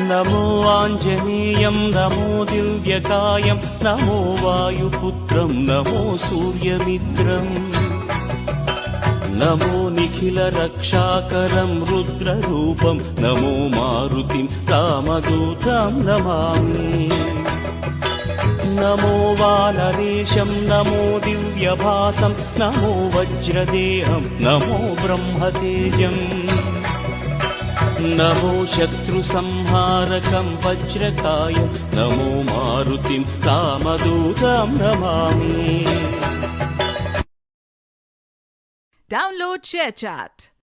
నమో ఆంజనేయం నమో దివ్యకాయం నమో వాయుపుత్రం నమో సూర్యమిత్రం నమో నిఖిల రక్షాకరం రుద్రరూపం నమో మారుతిం రామదూతం నమామి నమో వానరేశం నమో దివ్యభాసం నమో వజ్రదేహం నమో బ్రహ్మతేజం నమో శత్రు సంహారకం వజ్రకాయం నమో మారుతిం రామదూతం నమామి. Download ShareChat.